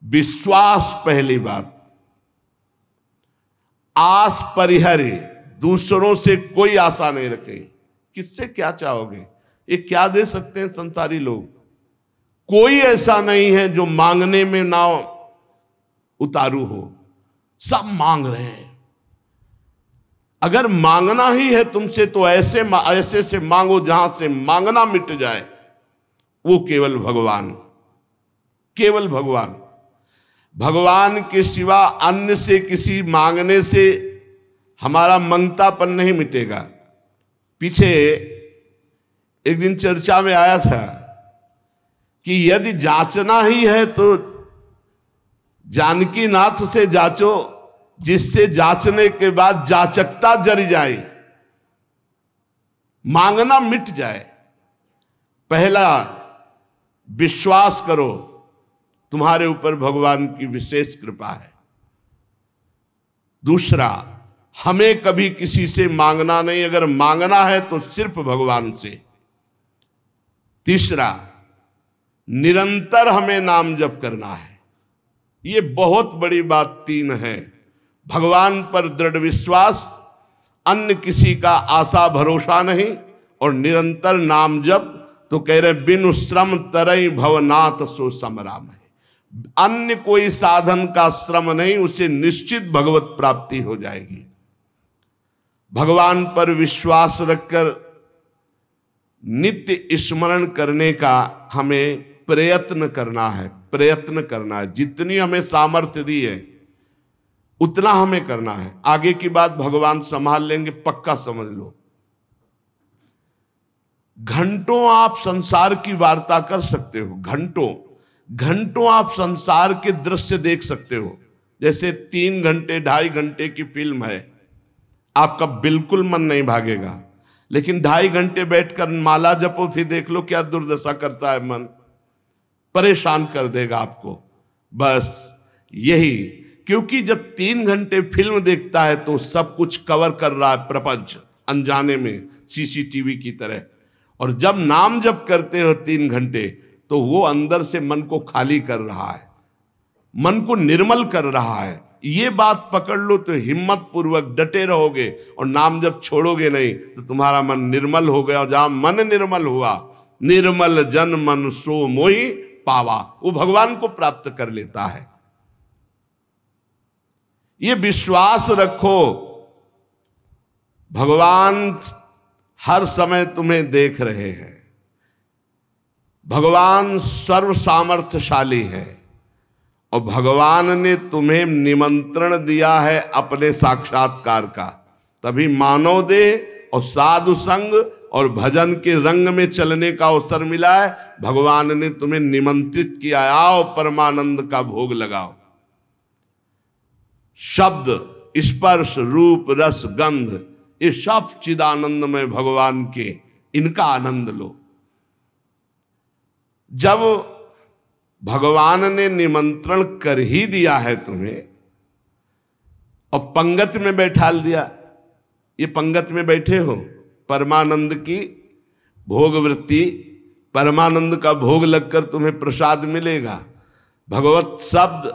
विश्वास पहली बात, आस परिहरे, दूसरों से कोई आशा नहीं रखे। किससे क्या चाहोगे? ये क्या दे सकते हैं संसारी लोग? कोई ऐसा नहीं है जो मांगने में ना उतारू हो, सब मांग रहे हैं। अगर मांगना ही है तुमसे तो ऐसे से मांगो जहां से मांगना मिट जाए, वो केवल भगवान, केवल भगवान। भगवान के सिवा अन्य से किसी मांगने से हमारा मंगतापन नहीं मिटेगा। पीछे एक दिन चर्चा में आया था कि यदि जांचना ही है तो जानकी नाथ से जांचो, जिससे जांचने के बाद जाचकता जरी जाए, मांगना मिट जाए। पहला विश्वास करो तुम्हारे ऊपर भगवान की विशेष कृपा है। दूसरा, हमें कभी किसी से मांगना नहीं, अगर मांगना है तो सिर्फ भगवान से। तीसरा, निरंतर हमें नाम जप करना है। ये बहुत बड़ी बात तीन है। भगवान पर दृढ़ विश्वास, अन्य किसी का आशा भरोसा नहीं, और निरंतर नाम जप। तो कह रहे बिनु श्रम तरई भवनाथ सो समराम है। अन्य कोई साधन का श्रम नहीं, उसे निश्चित भगवत प्राप्ति हो जाएगी। भगवान पर विश्वास रखकर नित्य स्मरण करने का हमें प्रयत्न करना है, प्रयत्न करना है। जितनी हमें सामर्थ्य दी है उतना हमें करना है। आगे की बात भगवान संभाल लेंगे, पक्का समझ लो। घंटों आप संसार की वार्ता कर सकते हो, घंटों घंटों आप संसार के दृश्य देख सकते हो। जैसे 3 घंटे 2.5 घंटे की फिल्म है, आपका बिल्कुल मन नहीं भागेगा। लेकिन 2.5 घंटे बैठकर माला जपो, फिर देख लो क्या दुर्दशा करता है मन, परेशान कर देगा आपको। बस यही, क्योंकि जब 3 घंटे फिल्म देखता है तो सब कुछ कवर कर रहा है प्रपंच, अनजाने में सीसीटीवी की तरह। और जब नाम जप करते हो 3 घंटे, तो वो अंदर से मन को खाली कर रहा है, मन को निर्मल कर रहा है। ये बात पकड़ लो तो हिम्मत पूर्वक डटे रहोगे, और नाम जब छोड़ोगे नहीं तो तुम्हारा मन निर्मल हो गया। और जहां मन निर्मल हुआ, निर्मल जन मन सो मोहि पावा, वो भगवान को प्राप्त कर लेता है। ये विश्वास रखो, भगवान हर समय तुम्हें देख रहे हैं। भगवान सर्व सामर्थ्यशाली है, और भगवान ने तुम्हें निमंत्रण दिया है अपने साक्षात्कार का। तभी मानव देह और साधु संग और भजन के रंग में चलने का अवसर मिला है। भगवान ने तुम्हें निमंत्रित किया, आओ परमानंद का भोग लगाओ। शब्द, स्पर्श, रूप, रस, गंध, ये सब चिदानंद में भगवान के, इनका आनंद लो। जब भगवान ने निमंत्रण कर ही दिया है तुम्हें और पंगत में बैठाल दिया, ये पंगत में बैठे हो, परमानंद की भोग वृत्ति, परमानंद का भोग लगकर तुम्हें प्रसाद मिलेगा। भगवत शब्द,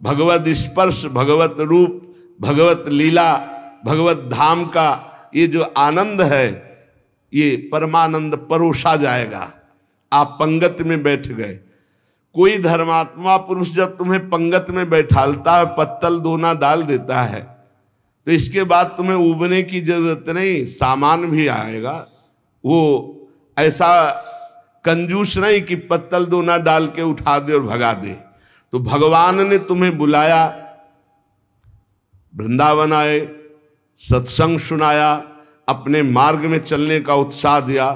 भगवत स्पर्श, भगवत रूप, भगवत लीला, भगवत धाम का ये जो आनंद है, ये परमानंद परोसा जाएगा। आप पंगत में बैठ गए। कोई धर्मात्मा पुरुष जब तुम्हें पंगत में बैठालता है, पत्तल दोना डाल देता है, तो इसके बाद तुम्हें उबने की जरूरत नहीं, सामान भी आएगा। वो ऐसा कंजूस नहीं कि पत्तल दोना डाल के उठा दे और भगा दे। तो भगवान ने तुम्हें बुलाया, वृंदावन आए, सत्संग सुनाया, अपने मार्ग में चलने का उत्साह दिया,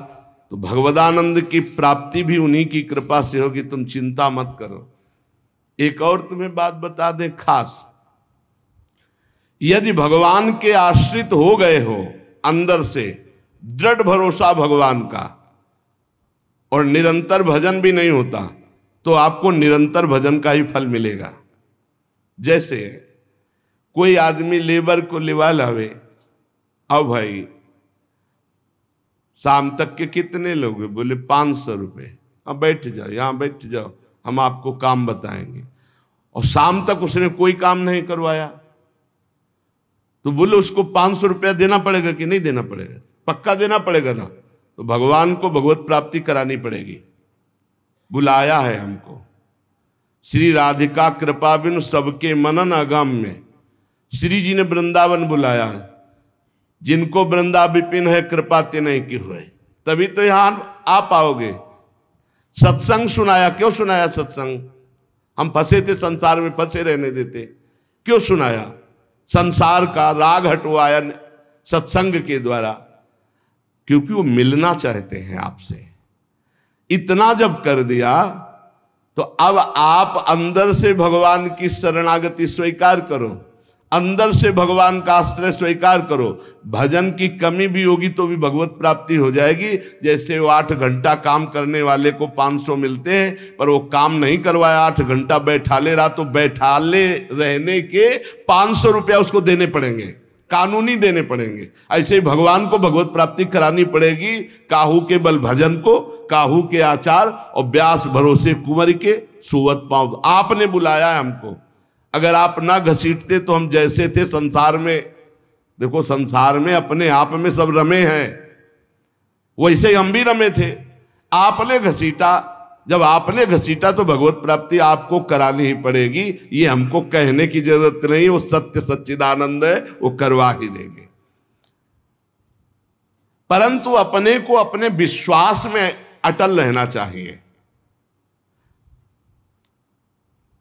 तो भगवदानंद की प्राप्ति भी उन्हीं की कृपा से होगी। तुम चिंता मत करो। एक और तुम्हें बात बता दें खास, यदि भगवान के आश्रित हो गए हो, अंदर से दृढ़ भरोसा भगवान का, और निरंतर भजन भी नहीं होता, तो आपको निरंतर भजन का ही फल मिलेगा। जैसे कोई आदमी लेबर को लिवा लावे, अब भाई शाम तक के कितने लोग हैं? बोले 500 रुपये। अब बैठ जाओ, यहाँ बैठ जाओ, हम आपको काम बताएंगे। और शाम तक उसने कोई काम नहीं करवाया, तो बोले उसको 500 रुपया देना पड़ेगा कि नहीं देना पड़ेगा? पक्का देना पड़ेगा ना। तो भगवान को भगवत प्राप्ति करानी पड़ेगी। बुलाया है हमको, श्री राधिका कृपा बिनु सबके मनन अगम में। श्री जी ने वृंदावन बुलाया है, जिनको वृंदा विपिन है कृपा ते नहीं की हुए, तभी तो यहां आ पाओगे। सत्संग सुनाया, क्यों सुनाया सत्संग? हम फंसे थे संसार में, फंसे रहने देते, क्यों सुनाया? संसार का राग हटवाया सत्संग के द्वारा, क्योंकि वो मिलना चाहते हैं आपसे। इतना जब कर दिया तो अब आप अंदर से भगवान की शरणागति स्वीकार करो, अंदर से भगवान का आश्रय स्वीकार करो। भजन की कमी भी होगी तो भी भगवत प्राप्ति हो जाएगी। जैसे वो 8 घंटा काम करने वाले को 500 मिलते हैं, पर वो काम नहीं करवाया, 8 घंटा बैठाले रहा, तो बैठाले रहने के 500 रुपया उसको देने पड़ेंगे, कानूनी देने पड़ेंगे। ऐसे ही भगवान को भगवत प्राप्ति करानी पड़ेगी। काहू के बल भजन को, काहू के आचार और व्यास भरोसे कुंवर के सुवत पाँव। आपने बुलाया है हमको, अगर आप ना घसीटते तो हम जैसे थे संसार में, देखो संसार में अपने आप में सब रमे हैं, वैसे ही हम भी रमे थे। आपने घसीटा, जब आपने घसीटा तो भगवत प्राप्ति आपको करानी ही पड़ेगी। ये हमको कहने की जरूरत नहीं, वो सत्य सच्चिदानंद है, वो करवा ही देंगे। परंतु अपने को अपने विश्वास में अटल रहना चाहिए।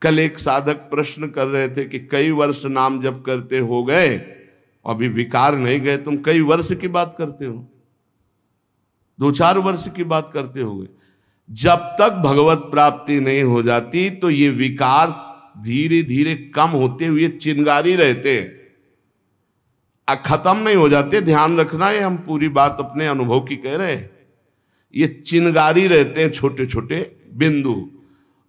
कल एक साधक प्रश्न कर रहे थे कि कई वर्ष नाम जप करते हो गए, अभी विकार नहीं गए, तुम कई वर्ष की बात करते हो? 2-4 वर्ष की बात करते होगे। जब तक भगवत प्राप्ति नहीं हो जाती तो ये विकार धीरे धीरे कम होते हुए चिंगारी रहते हैं, खत्म नहीं हो जाते। ध्यान रखना है, हम पूरी बात अपने अनुभव की कह रहे हैं। ये चिंगारी रहते हैं, छोटे छोटे बिंदु,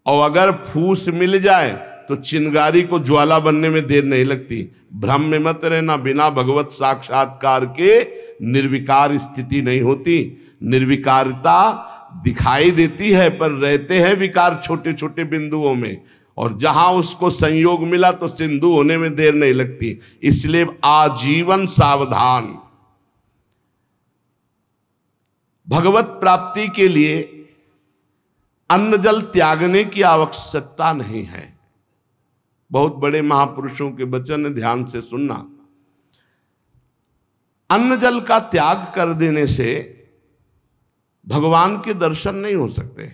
और अगर फूस मिल जाए तो चिंगारी को ज्वाला बनने में देर नहीं लगती। भ्रम में मत रहना, बिना भगवत साक्षात्कार के निर्विकार स्थिति नहीं होती। निर्विकारता दिखाई देती है, पर रहते हैं विकार छोटे छोटे बिंदुओं में, और जहां उसको संयोग मिला तो सिंधु होने में देर नहीं लगती। इसलिए आजीवन सावधान। भगवत प्राप्ति के लिए अन्न जल त्यागने की आवश्यकता नहीं है। बहुत बड़े महापुरुषों के वचन ध्यान से सुनना। अन्न जल का त्याग कर देने से भगवान के दर्शन नहीं हो सकते।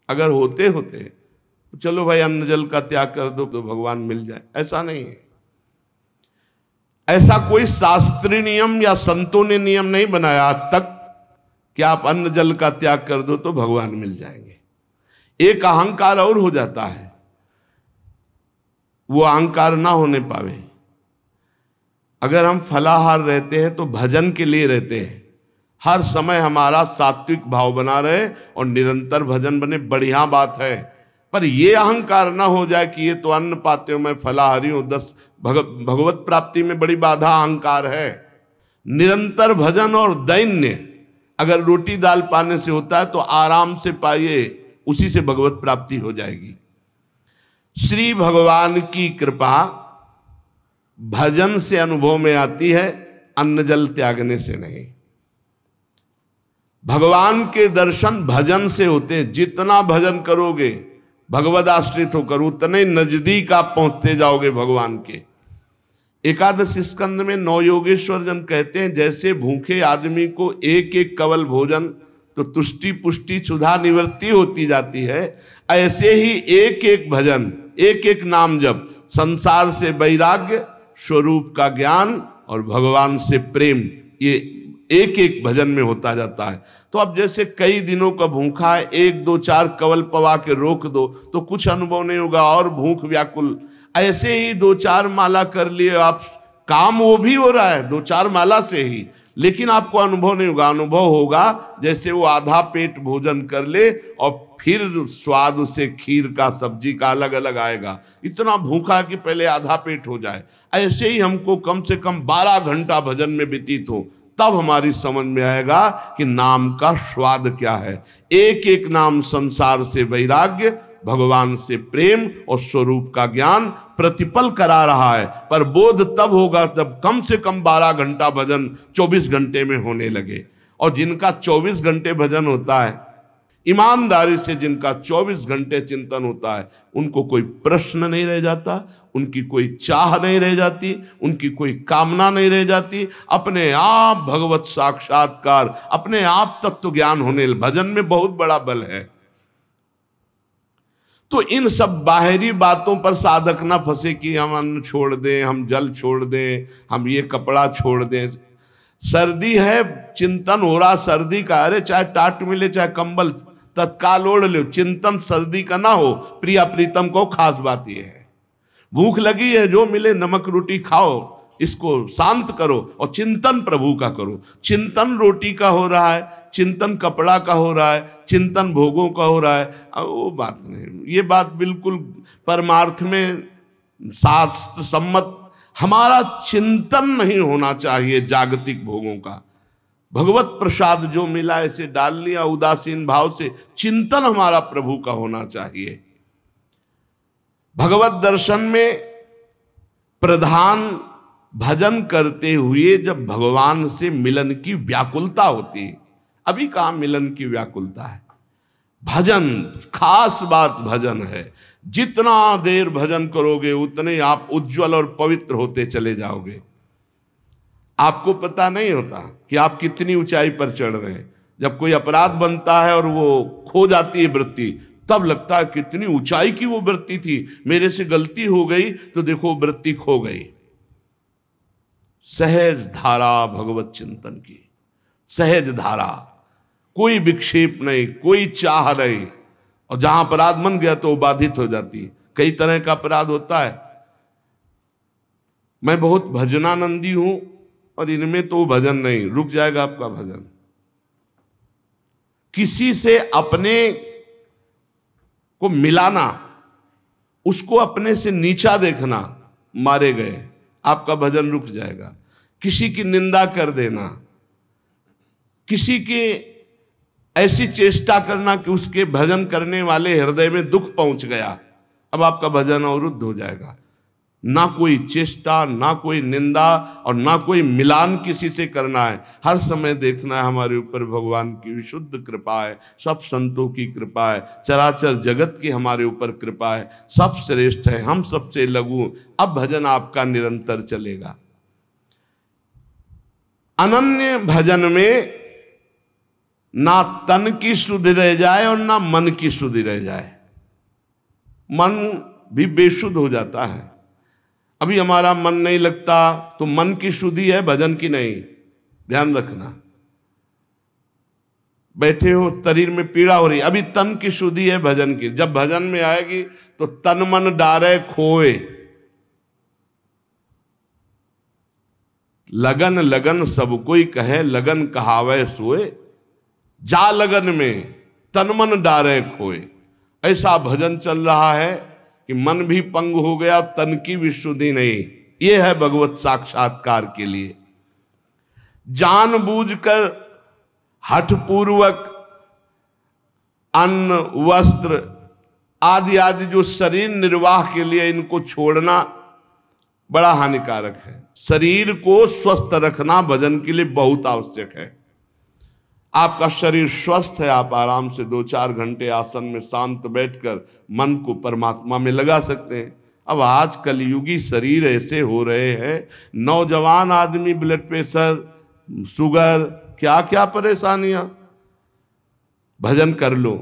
अगर होते होते तो चलो भाई अन्न जल का त्याग कर दो तो भगवान मिल जाए, ऐसा नहीं है। ऐसा कोई शास्त्रीय नियम या संतों ने नियम नहीं बनाया आज तक कि आप अन्न जल का त्याग कर दो तो भगवान मिल जाएंगे। एक अहंकार और हो जाता है, वो अहंकार ना होने पावे। अगर हम फलाहार रहते हैं तो भजन के लिए रहते हैं, हर समय हमारा सात्विक भाव बना रहे और निरंतर भजन बने, बढ़िया बात है। पर यह अहंकार ना हो जाए कि ये तो अन्न पाते हो, मैं फलाहारी हूं, 10 भगवत प्राप्ति में बड़ी बाधा अहंकार है। निरंतर भजन और दैन्य, अगर रोटी दाल पाने से होता है तो आराम से पाइए, उसी से भगवत प्राप्ति हो जाएगी। श्री भगवान की कृपा भजन से अनुभव में आती है, अन्न जल त्यागने से नहीं। भगवान के दर्शन भजन से होते हैं। जितना भजन करोगे, भगवद आश्रित होकर, उतने नजदीक आप पहुंचते जाओगे भगवान के। एकादश स्कंद में 9 योगेश्वर जन कहते हैं, जैसे भूखे आदमी को एक एक कवल भोजन तो तुष्टि पुष्टि क्षुधा निवृत्ति होती जाती है, ऐसे ही एक एक भजन, एक एक नाम जप संसार से वैराग्य, स्वरूप का ज्ञान और भगवान से प्रेम, ये एक एक भजन में होता जाता है। तो अब जैसे कई दिनों का भूखा है, 1 2 4 कवल पवा के रोक दो तो कुछ अनुभव नहीं होगा और भूख व्याकुल। ऐसे ही 2-4 माला कर लिए आप, काम वो भी हो रहा है 2-4 माला से ही, लेकिन आपको अनुभव नहीं होगा। अनुभव होगा जैसे वो आधा पेट भोजन कर ले और फिर स्वाद उसे खीर का सब्जी का अलग अलग आएगा, इतना भूखा कि पहले आधा पेट हो जाए। ऐसे ही हमको कम से कम 12 घंटा भजन में व्यतीत हो, तब हमारी समझ में आएगा कि नाम का स्वाद क्या है। एक एक नाम संसार से वैराग्य, भगवान से प्रेम और स्वरूप का ज्ञान प्रतिपल करा रहा है। पर बोध तब होगा जब कम से कम 12 घंटा भजन 24 घंटे में होने लगे। और जिनका 24 घंटे भजन होता है, ईमानदारी से जिनका 24 घंटे चिंतन होता है, उनको कोई प्रश्न नहीं रह जाता, उनकी कोई चाह नहीं रह जाती, उनकी कोई कामना नहीं रह जाती। अपने आप भगवत साक्षात्कार, अपने आप तत्व ज्ञान होने, भजन में बहुत बड़ा बल है। तो इन सब बाहरी बातों पर साधक ना फंसे कि हम अन्न छोड़ दें, हम जल छोड़ दें, हम ये कपड़ा छोड़ दें। सर्दी है, चिंतन हो रहा सर्दी का, अरे चाहे टाट मिले चाहे कंबल तत्काल ओढ़ लो, चिंतन सर्दी का ना हो। प्रिया प्रीतम को खास बात यह है, भूख लगी है जो मिले नमक रोटी खाओ, इसको शांत करो और चिंतन प्रभु का करो। चिंतन रोटी का हो रहा है, चिंतन कपड़ा का हो रहा है, चिंतन भोगों का हो रहा है, अब वो बात नहीं। ये बात बिल्कुल परमार्थ में शास्त्र सम्मत, हमारा चिंतन नहीं होना चाहिए जागतिक भोगों का। भगवत प्रसाद जो मिला ऐसे डाल लिया उदासीन भाव से, चिंतन हमारा प्रभु का होना चाहिए। भगवत दर्शन में प्रधान भजन करते हुए जब भगवान से मिलन की व्याकुलता होती है, अभी कहाँ मिलन की व्याकुलता है। भजन खास बात भजन है, जितना देर भजन करोगे उतने आप उज्जवल और पवित्र होते चले जाओगे। आपको पता नहीं होता कि आप कितनी ऊंचाई पर चढ़ रहे हैं। जब कोई अपराध बनता है और वो खो जाती है वृत्ति, तब लगता है कितनी ऊंचाई की वो वृत्ति थी, मेरे से गलती हो गई तो देखो वृत्ति खो गई। सहज धारा भगवत चिंतन की, सहज धारा, कोई विक्षेप नहीं, कोई चाह नहीं। और जहां अपराध बन गया तो बाधित हो जाती है। कई तरह का अपराध होता है। मैं बहुत भजनानंदी हूं और इनमें तो भजन नहीं, रुक जाएगा आपका भजन। किसी से अपने को मिलाना, उसको अपने से नीचा देखना, मारे गए, आपका भजन रुक जाएगा। किसी की निंदा कर देना, किसी के ऐसी चेष्टा करना कि उसके भजन करने वाले हृदय में दुख पहुंच गया, अब आपका भजन अवरुद्ध हो जाएगा। ना कोई चेष्टा, ना कोई निंदा और ना कोई मिलान किसी से करना है। हर समय देखना है हमारे ऊपर भगवान की विशुद्ध कृपा है, सब संतों की कृपा है, चराचर जगत की हमारे ऊपर कृपा है, सब श्रेष्ठ है, हम सबसे लघु। अब भजन आपका निरंतर चलेगा। अनन्य भजन में ना तन की शुद्धि रह जाए और ना मन की शुद्धि रह जाए। मन भी बेशुद्ध हो जाता है। अभी हमारा मन नहीं लगता तो मन की शुद्धि है, भजन की नहीं, ध्यान रखना। बैठे हो, शरीर में पीड़ा हो रही, अभी तन की शुद्धि है, भजन की। जब भजन में आएगी तो तन मन डारे खोए, लगन लगन सब कोई कहे, लगन कहावे सोए, जा लगन में तन मन डारे खोए। ऐसा भजन चल रहा है कि मन भी पंग हो गया, तन की भी शुद्धि नहीं। यह है भगवत साक्षात्कार के लिए। जानबूझकर हठपूर्वक अन्न, वस्त्र आदि आदि जो शरीर निर्वाह के लिए इनको छोड़ना बड़ा हानिकारक है। शरीर को स्वस्थ रखना भजन के लिए बहुत आवश्यक है। आपका शरीर स्वस्थ है, आप आराम से 2-4 घंटे आसन में शांत बैठकर मन को परमात्मा में लगा सकते हैं। अब आज कलयुगी शरीर ऐसे हो रहे हैं, नौजवान आदमी ब्लड प्रेशर, शुगर, क्या क्या परेशानियां। भजन कर लो,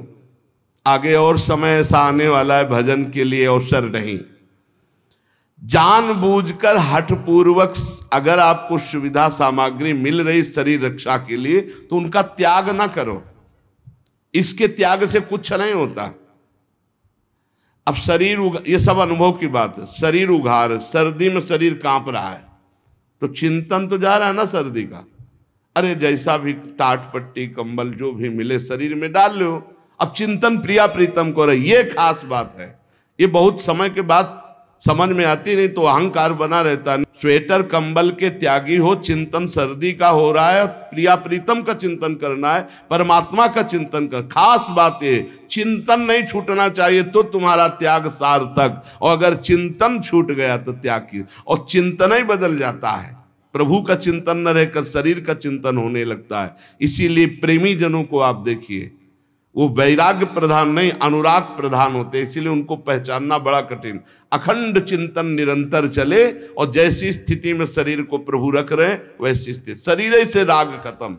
आगे और समय ऐसा आने वाला है भजन के लिए अवसर नहीं। जानबूझकर हठपूर्वक अगर आपको सुविधा सामग्री मिल रही शरीर रक्षा के लिए तो उनका त्याग ना करो। इसके त्याग से कुछ नहीं होता। अब शरीर ये सब अनुभव की बात है। शरीर उघार, सर्दी में शरीर कांप रहा है तो चिंतन तो जा रहा है ना सर्दी का। अरे जैसा भी टाट पट्टी कंबल जो भी मिले शरीर में डाल लो। अब चिंतन प्रिया प्रीतम को रहे, ये खास बात है। ये बहुत समय के बाद समझ में आती नहीं तो अहंकार बना रहता है। स्वेटर कंबल के त्यागी हो, चिंतन सर्दी का हो रहा है, प्रिया प्रीतम का चिंतन करना है, परमात्मा का चिंतन कर। खास बात है चिंतन नहीं छूटना चाहिए तो तुम्हारा त्याग सार्थक, और अगर चिंतन छूट गया तो त्याग की, और चिंतन ही बदल जाता है। प्रभु का चिंतन न रहकर शरीर का चिंतन होने लगता है। इसीलिए प्रेमी जनों को आप देखिए, वो वैराग्य प्रधान नहीं अनुराग प्रधान होते हैं, इसीलिए उनको पहचानना बड़ा कठिन। अखंड चिंतन निरंतर चले, और जैसी स्थिति में शरीर को प्रभु रख रहे हैं वैसी स्थिति, शरीर ही से राग खत्म।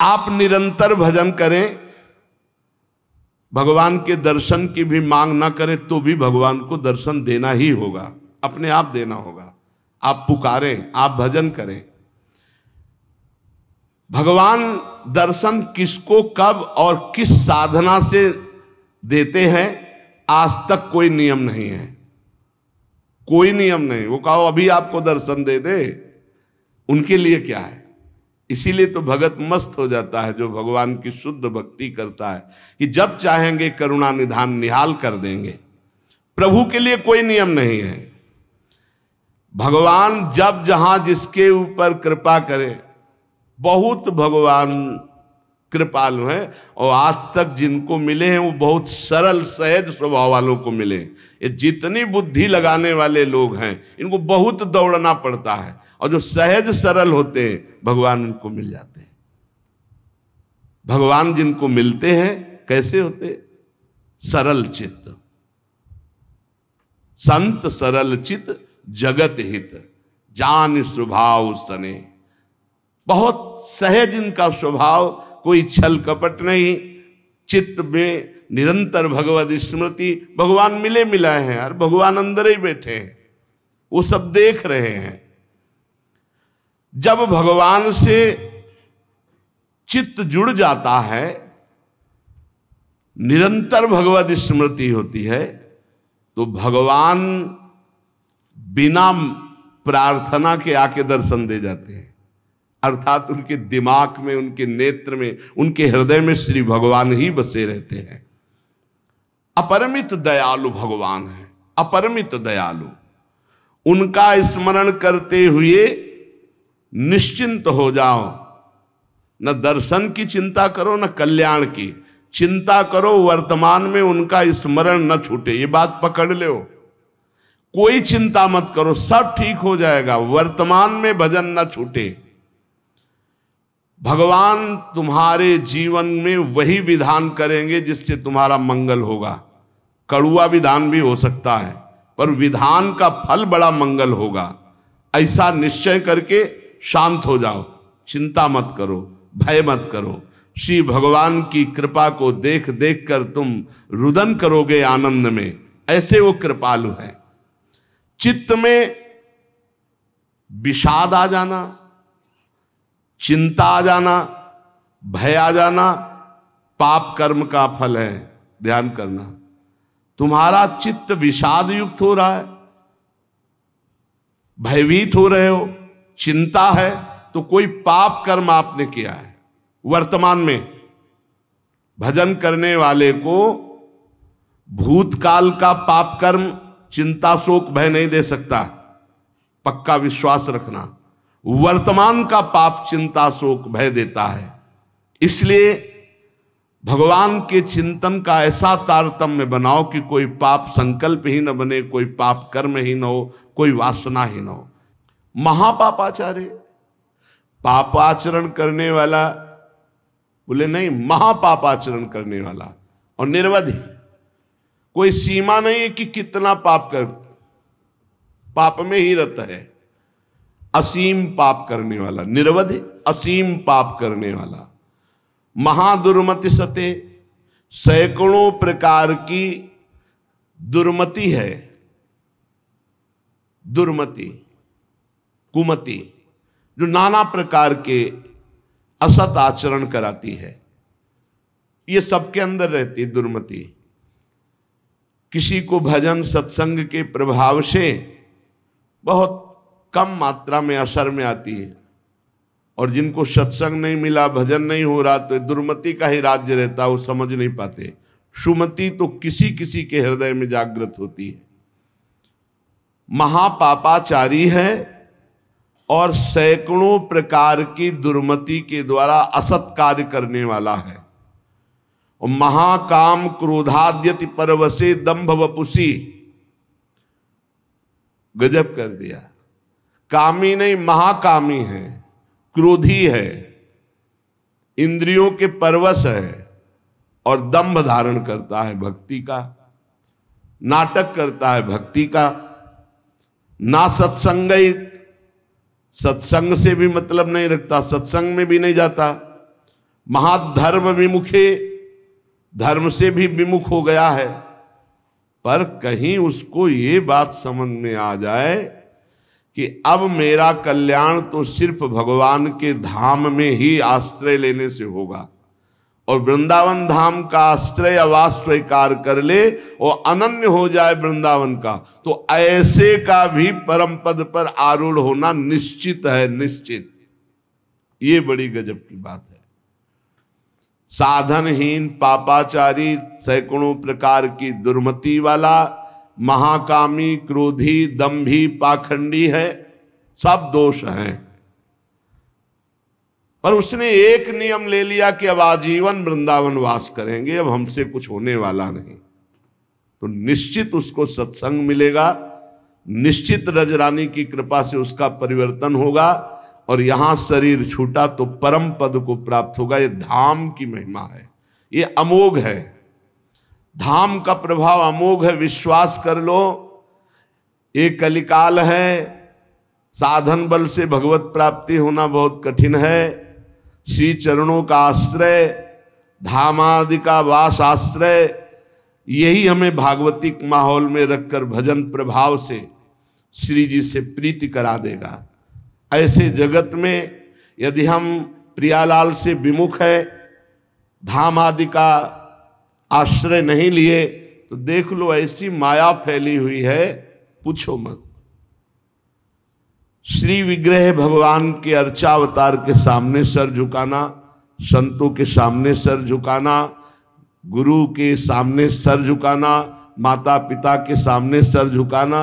आप निरंतर भजन करें, भगवान के दर्शन की भी मांग ना करें तो भी भगवान को दर्शन देना ही होगा, अपने आप देना होगा। आप पुकारें, आप भजन करें। भगवान दर्शन किसको कब और किस साधना से देते हैं आज तक कोई नियम नहीं है, कोई नियम नहीं। वो कहो अभी आपको दर्शन दे दे, उनके लिए क्या है। इसीलिए तो भगत मस्त हो जाता है जो भगवान की शुद्ध भक्ति करता है, कि जब चाहेंगे करुणा निधान निहाल कर देंगे। प्रभु के लिए कोई नियम नहीं है। भगवान जब जहां जिसके ऊपर कृपा करे, बहुत भगवान कृपालु हैं, और आज तक जिनको मिले हैं वो बहुत सरल सहज स्वभाव वालों को मिले। ये जितनी बुद्धि लगाने वाले लोग हैं इनको बहुत दौड़ना पड़ता है, और जो सहज सरल होते हैं भगवान उनको मिल जाते हैं। भगवान जिनको मिलते हैं कैसे होते? सरल चित्त, संत सरल चित्त जगत हित, जान स्वभाव सने। बहुत सहज इनका स्वभाव, कोई छल कपट नहीं, चित्त में निरंतर भगवद स्मृति। भगवान मिले मिलाए हैं यार, भगवान अंदर ही बैठे हैं, वो सब देख रहे हैं। जब भगवान से चित्त जुड़ जाता है, निरंतर भगवद स्मृति होती है, तो भगवान बिना प्रार्थना के आके दर्शन दे जाते हैं। अर्थात उनके दिमाग में, उनके नेत्र में, उनके हृदय में श्री भगवान ही बसे रहते हैं। अपरिमित दयालु भगवान है, अपरिमित दयालु। उनका स्मरण करते हुए निश्चिंत हो जाओ, न दर्शन की चिंता करो न कल्याण की चिंता करो, वर्तमान में उनका स्मरण न छूटे। ये बात पकड़ लो, कोई चिंता मत करो, सब ठीक हो जाएगा, वर्तमान में भजन न छूटे। भगवान तुम्हारे जीवन में वही विधान करेंगे जिससे तुम्हारा मंगल होगा। कड़ुआ विधान भी हो सकता है, पर विधान का फल बड़ा मंगल होगा। ऐसा निश्चय करके शांत हो जाओ, चिंता मत करो, भय मत करो। श्री भगवान की कृपा को देख देख कर तुम रुदन करोगे आनंद में, ऐसे वो कृपालु है। चित्त में विषाद आ जाना, चिंता आ जाना, भय आ जाना, पाप कर्म का फल है। ध्यान करना, तुम्हारा चित्त विषाद युक्त हो रहा है, भयभीत हो रहे हो, चिंता है, तो कोई पाप कर्म आपने किया है। वर्तमान में भजन करने वाले को भूतकाल का पाप कर्म चिंता शोक भय नहीं दे सकता, पक्का विश्वास रखना। वर्तमान का पाप चिंता शोक भय देता है। इसलिए भगवान के चिंतन का ऐसा तारतम्य बनाओ कि कोई पाप संकल्प ही न बने, कोई पाप कर्म ही न हो, कोई वासना ही न हो। महापापाचार्य, पापाचरण करने वाला बोले नहीं, महापापाचरण करने वाला, और निर्वधि, कोई सीमा नहीं है कि कितना पाप कर, पाप में ही रहता है। असीम पाप करने वाला, निर्वधि असीम पाप करने वाला। महादुर्मति सते, सैकड़ों प्रकार की दुर्मति है। दुर्मति, कुमति, जो नाना प्रकार के असत आचरण कराती है, ये सबके अंदर रहती है दुर्मति। किसी को भजन सत्संग के प्रभाव से बहुत कम मात्रा में असर में आती है, और जिनको सत्संग नहीं मिला, भजन नहीं हो रहा, तो दुर्मति का ही राज्य रहता है, वो समझ नहीं पाते। सुमति तो किसी किसी के हृदय में जागृत होती है। महापापाचारी है और सैकड़ों प्रकार की दुर्मति के द्वारा असत कार्य करने वाला है। और महाकाम क्रोधाद्यति परवसे दंभ वपुसी, गजब कर दिया। कामी नहीं, महाकामी है, क्रोधी है, इंद्रियों के परवश है और दंभ धारण करता है भक्ति का, नाटक करता है भक्ति का। ना सत्संग, सत्संग से भी मतलब नहीं रखता, सत्संग में भी नहीं जाता। महाधर्म विमुखे, धर्म से भी विमुख हो गया है। पर कहीं उसको ये बात समझ में आ जाए कि अब मेरा कल्याण तो सिर्फ भगवान के धाम में ही आश्रय लेने से होगा, और वृंदावन धाम का आश्रय आवास स्वीकार कर ले और अनन्य हो जाए वृंदावन का, तो ऐसे का भी परम पद पर आरूढ़ होना निश्चित है, निश्चित। ये बड़ी गजब की बात है। साधनहीन, पापाचारी, सैकड़ों प्रकार की दुर्मति वाला, महाकामी, क्रोधी, दंभी, पाखंडी है, सब दोष हैं। पर उसने एक नियम ले लिया कि अब आजीवन वृंदावन वास करेंगे, अब हमसे कुछ होने वाला नहीं। तो निश्चित उसको सत्संग मिलेगा, निश्चित रजरानी की कृपा से उसका परिवर्तन होगा, और यहां शरीर छूटा तो परम पद को प्राप्त होगा। ये धाम की महिमा है, ये अमोघ है। धाम का प्रभाव अमोघ है, विश्वास कर लो। एक कलिकाल है, साधन बल से भगवत प्राप्ति होना बहुत कठिन है। श्री चरणों का आश्रय, धामादि का वास आश्रय, यही हमें भागवतिक माहौल में रखकर भजन प्रभाव से श्री जी से प्रीति करा देगा। ऐसे जगत में यदि हम प्रियालाल से विमुख है, धाम आदि का आश्रय नहीं लिए, तो देख लो ऐसी माया फैली हुई है, पूछो मत। श्री विग्रह भगवान के अर्चावतार के सामने सर झुकाना, संतों के सामने सर झुकाना, गुरु के सामने सर झुकाना, माता पिता के सामने सर झुकाना,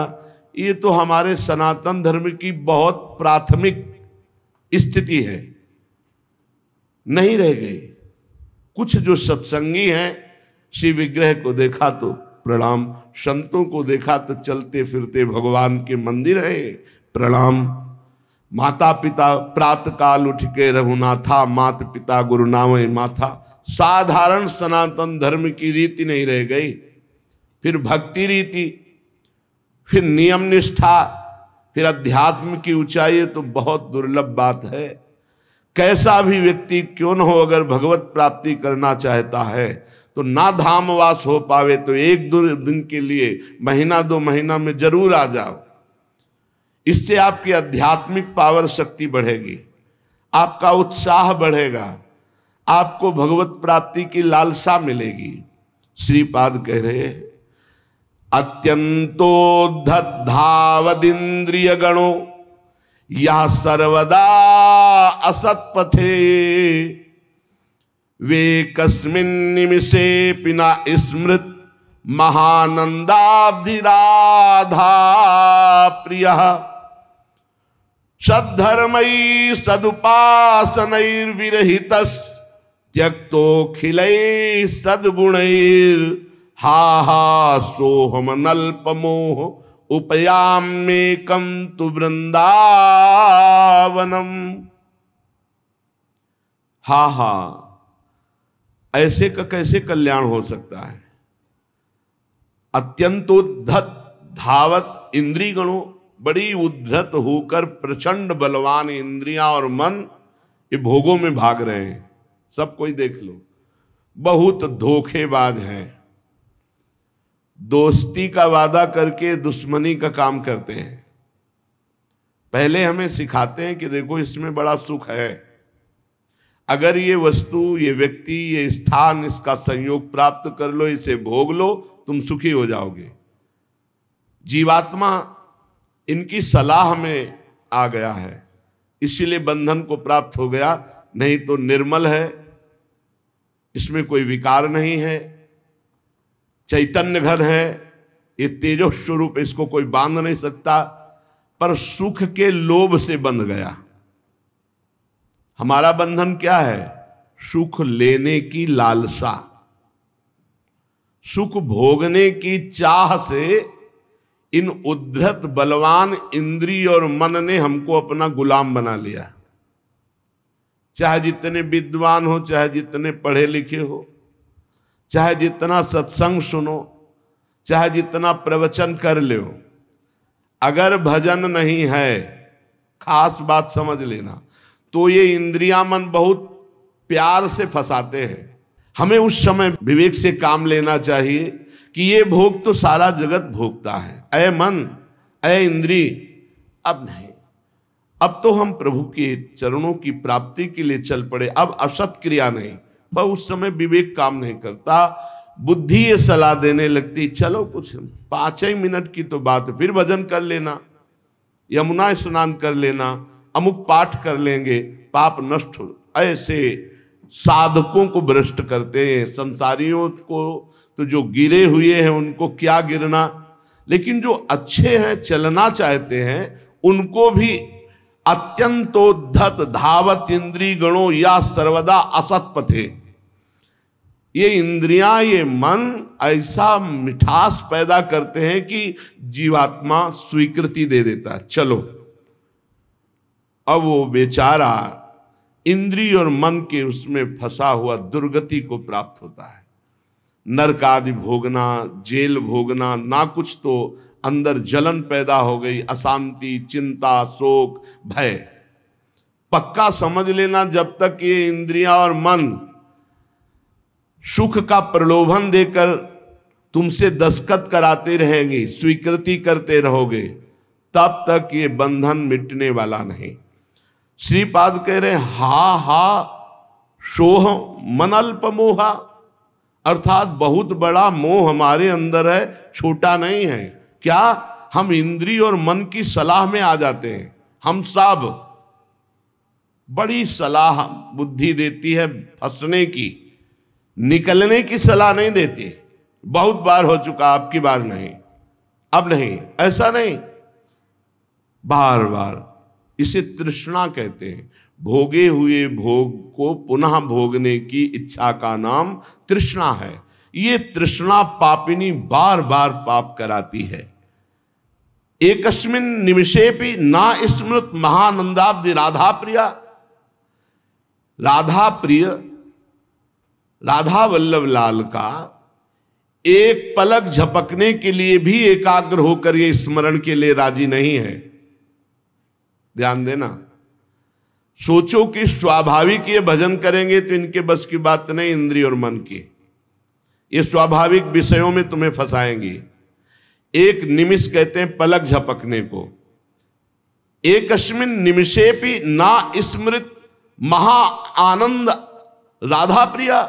ये तो हमारे सनातन धर्म की बहुत प्राथमिक स्थिति है, नहीं रह गई। कुछ जो सत्संगी हैं, श्री विग्रह को देखा तो प्रणाम, संतों को देखा तो चलते फिरते भगवान के मंदिर है, प्रणाम। माता पिता प्रातः काल उठ के रघुनाथा, मात पिता गुरु नामय माथा। साधारण सनातन धर्म की रीति नहीं रह गई। फिर भक्ति रीति, फिर नियम निष्ठा, फिर अध्यात्म की ऊंचाई, तो बहुत दुर्लभ बात है। कैसा भी व्यक्ति क्यों न हो, अगर भगवत प्राप्ति करना चाहता है तो ना धामवास हो पावे तो एक दो दिन के लिए, महीना दो महीना में जरूर आ जाओ। इससे आपकी आध्यात्मिक पावर शक्ति बढ़ेगी, आपका उत्साह बढ़ेगा, आपको भगवत प्राप्ति की लालसा मिलेगी। श्रीपाद कह रहे, अत्यंतोद्धत धावदिंद्रिय गणो या सर्वदा असत्पथे, वे कस्मिन् निमिषे पिना स्मृत महानंदाब्धिराधा प्रियः, सद्धर्मैः सदुपासनैर्विरहितस् त्यक्तोऽखिलैः सद्गुणैर्, हा हा सोहम नल्पमोह उपयाम्येकं तु वृंदावनम। हा हा, ऐसे का कैसे कल्याण हो सकता है। अत्यंतोद्धत धावत इंद्रिय गणों, बड़ी उद्धत होकर प्रचंड बलवान इंद्रियां और मन ये भोगों में भाग रहे हैं। सब कोई देख लो, बहुत धोखेबाज हैं, दोस्ती का वादा करके दुश्मनी का काम करते हैं। पहले हमें सिखाते हैं कि देखो इसमें बड़ा सुख है, अगर ये वस्तु, ये व्यक्ति, ये स्थान, इसका संयोग प्राप्त कर लो, इसे भोग लो, तुम सुखी हो जाओगे। जीवात्मा इनकी सलाह में आ गया है, इसीलिए बंधन को प्राप्त हो गया। नहीं तो निर्मल है, इसमें कोई विकार नहीं है, चैतन्य घन है, ये तेजो स्वरूप, इसको कोई बांध नहीं सकता, पर सुख के लोभ से बंध गया। हमारा बंधन क्या है? सुख लेने की लालसा, सुख भोगने की चाह से इन उद्धत बलवान इंद्रिय और मन ने हमको अपना गुलाम बना लिया। चाहे जितने विद्वान हो, चाहे जितने पढ़े लिखे हो, चाहे जितना सत्संग सुनो, चाहे जितना प्रवचन कर लो, अगर भजन नहीं है, खास बात समझ लेना, तो ये इंद्रियां मन बहुत प्यार से फंसाते हैं। हमें उस समय विवेक से काम लेना चाहिए कि ये भोग तो सारा जगत भोगता है, ऐ मन, ऐ इंद्री, अब नहीं, अब तो हम प्रभु के चरणों की प्राप्ति के लिए चल पड़े, अब असत क्रिया नहीं। पर उस समय विवेक काम नहीं करता, बुद्धि ये सलाह देने लगती, चलो कुछ 5 ही मिनट की तो बात है, फिर भजन कर लेना, यमुना स्नान कर लेना, अमुक पाठ कर लेंगे, पाप नष्ट हो। ऐसे साधकों को भ्रष्ट करते हैं। संसारियों को तो जो गिरे हुए हैं उनको क्या गिरना, लेकिन जो अच्छे हैं, चलना चाहते हैं, उनको भी अत्यंतोद्धत धावत इंद्री गणों या सर्वदा असत पथे। ये इंद्रियां, ये मन ऐसा मिठास पैदा करते हैं कि जीवात्मा स्वीकृति दे देता है, चलो। अब वो बेचारा इंद्रिय और मन के उसमें फंसा हुआ दुर्गति को प्राप्त होता है। नरक आदि भोगना, जेल भोगना, ना कुछ तो अंदर जलन पैदा हो गई, अशांति, चिंता, शोक, भय। पक्का समझ लेना, जब तक ये इंद्रियां और मन सुख का प्रलोभन देकर तुमसे दस्तखत कराते रहेंगे, स्वीकृति करते रहोगे, तब तक ये बंधन मिटने वाला नहीं। श्रीपाद कह रहे हा हा सोह मन अल्प मोहा, अर्थात बहुत बड़ा मोह हमारे अंदर है, छोटा नहीं है। क्या? हम इंद्रिय और मन की सलाह में आ जाते हैं। हम सब बड़ी सलाह बुद्धि देती है फंसने की, निकलने की सलाह नहीं देती। बहुत बार हो चुका, आपकी बार नहीं, अब नहीं, ऐसा नहीं, बार बार। इसे तृष्णा कहते हैं। भोगे हुए भोग को पुनः भोगने की इच्छा का नाम तृष्णा है। ये तृष्णा पापिनी बार बार पाप कराती है। एकस्मिन निमिषेपि ना स्मृत महानंदाब्दि राधा प्रिया। राधा प्रिय, राधा वल्लभ लाल का एक पलक झपकने के लिए भी एकाग्र होकर ये स्मरण के लिए राजी नहीं है। ध्यान देना, सोचो कि स्वाभाविक ये भजन करेंगे तो इनके बस की बात नहीं, इंद्रिय और मन की, ये स्वाभाविक विषयों में तुम्हें फंसाएंगी। एक निमिष कहते हैं पलक झपकने को। एकस्मिन निमिषेपि ना स्मृत महा आनंद राधा प्रिया।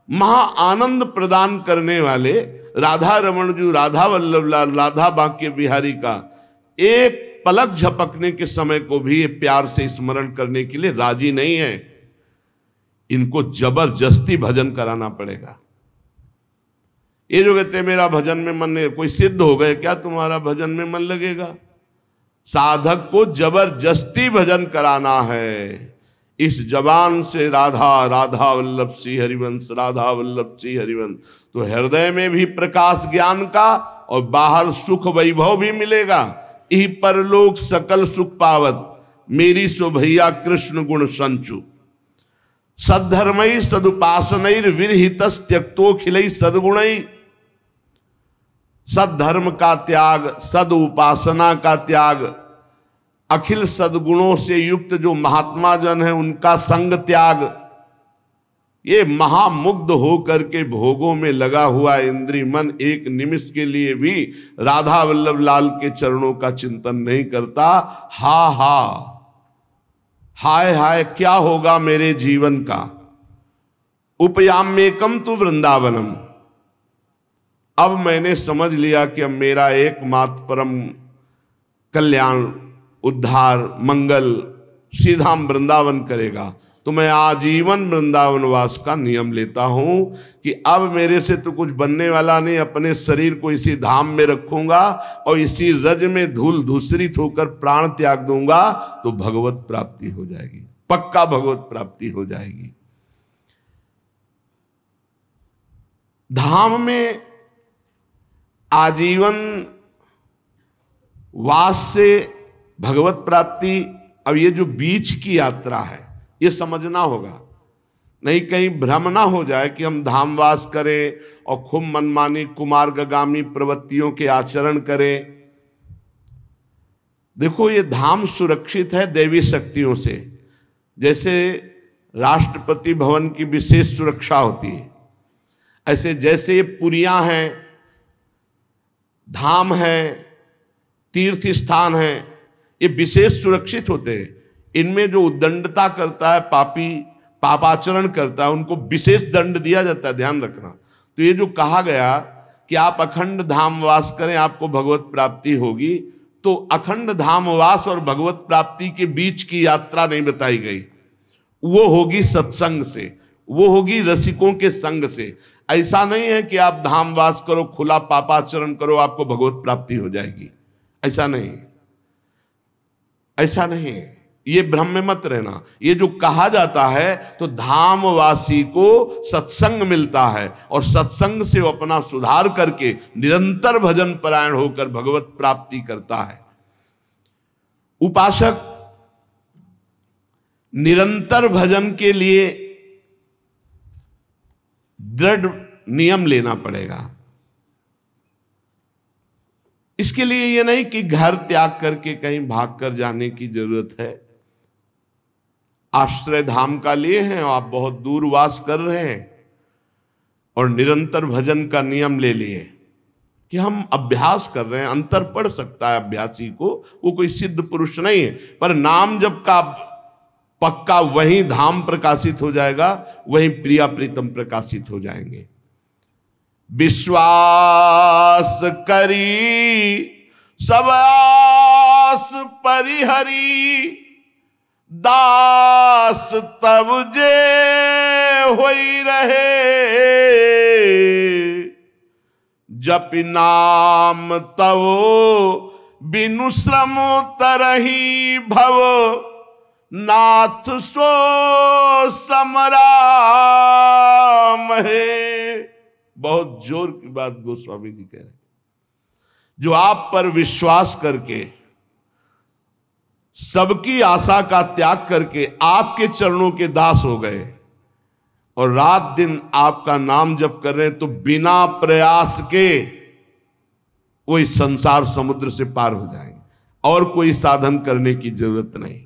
महा आनंद प्रदान करने वाले राधा रमण जी, राधा वल्लभ लाल, राधा बांके बिहारी का एक पलक झपकने के समय को भी ये प्यार से स्मरण करने के लिए राजी नहीं है। इनको जबरदस्ती भजन कराना पड़ेगा। ये जो कहते हैं मेरा भजन में मन नहीं, कोई सिद्ध हो गए क्या तुम्हारा भजन में मन लगेगा? साधक को जबरदस्ती भजन कराना है। इस जबान से राधा राधा वल्लभ श्री हरिवंश, राधा वल्लभ श्री हरिवंश, तो हृदय में भी प्रकाश ज्ञान का और बाहर सुख वैभव भी मिलेगा। यही परलोक सकल सुख पावत, मेरी सो भैया कृष्ण गुण संचु। सद्धर्मई सदुपासनैर विरहितस् त्यक्तो खिलई सद्गुणई। सद्धर्म का त्याग, सद उपासना का त्याग, अखिल सद्गुणों से युक्त जो महात्मा जन है उनका संग त्याग, ये महामुग्ध होकर के भोगों में लगा हुआ इंद्रिय मन एक निमिष के लिए भी राधा वल्लभ लाल के चरणों का चिंतन नहीं करता। हा हा, हाय हाय क्या होगा मेरे जीवन का। उपयाम्येकम तु वृंदावनम। अब मैंने समझ लिया कि अब मेरा एकमात्र परम कल्याण, उद्धार, मंगल सीधा वृंदावन करेगा। तो मैं आजीवन वृंदावन वास का नियम लेता हूं कि अब मेरे से तो कुछ बनने वाला नहीं, अपने शरीर को इसी धाम में रखूंगा और इसी रज में धूल धूसरित होकर प्राण त्याग दूंगा तो भगवत प्राप्ति हो जाएगी, पक्का भगवत प्राप्ति हो जाएगी। धाम में आजीवन वास से भगवत प्राप्ति, अब ये जो बीच की यात्रा है ये समझना होगा, नहीं कहीं भ्रम ना हो जाए कि हम धामवास करें और खूब मनमानी कुमार्गामी प्रवृत्तियों के आचरण करें। देखो ये धाम सुरक्षित है देवी शक्तियों से, जैसे राष्ट्रपति भवन की विशेष सुरक्षा होती है, ऐसे जैसे ये पुरियां हैं, धाम है, तीर्थ स्थान है, ये विशेष सुरक्षित होते हैं। इनमें जो उद्दंडता करता है, पापी पापाचरण करता है, उनको विशेष दंड दिया जाता है, ध्यान रखना। तो ये जो कहा गया कि आप अखंड धामवास करें आपको भगवत प्राप्ति होगी, तो अखंड धामवास और भगवत प्राप्ति के बीच की यात्रा नहीं बताई गई। वो होगी सत्संग से, वो होगी रसिकों के संग से। ऐसा नहीं है कि आप धामवास करो, खुला पापाचरण करो, आपको भगवत प्राप्ति हो जाएगी, ऐसा नहीं, ऐसा नहीं। ये भ्रम में मत रहना। ये जो कहा जाता है तो धामवासी को सत्संग मिलता है और सत्संग से वो अपना सुधार करके निरंतर भजन परायण होकर भगवत प्राप्ति करता है। उपासक निरंतर भजन के लिए दृढ़ नियम लेना पड़ेगा। इसके लिए ये नहीं कि घर त्याग करके कहीं भागकर जाने की जरूरत है। आश्रय धाम का लिए हैं और आप बहुत दूर वास कर रहे हैं और निरंतर भजन का नियम ले लिए कि हम अभ्यास कर रहे हैं। अंतर पड़ सकता है अभ्यासी को, वो कोई सिद्ध पुरुष नहीं है, पर नाम जब का पक्का वहीं धाम प्रकाशित हो जाएगा, वहीं प्रिया प्रीतम प्रकाशित हो जाएंगे। विश्वास करी सब आस परिहरी, दास तब जे होई रहे, जप नाम तव बिनु श्रम तरही भव, नाथ सो समराम है। बहुत जोर की बात गोस्वामी जी कह रहे हैं। जो आप पर विश्वास करके सबकी आशा का त्याग करके आपके चरणों के दास हो गए और रात दिन आपका नाम जप कर रहे हैं, तो बिना प्रयास के वो इस संसार समुद्र से पार हो जाएंगे और कोई साधन करने की जरूरत नहीं।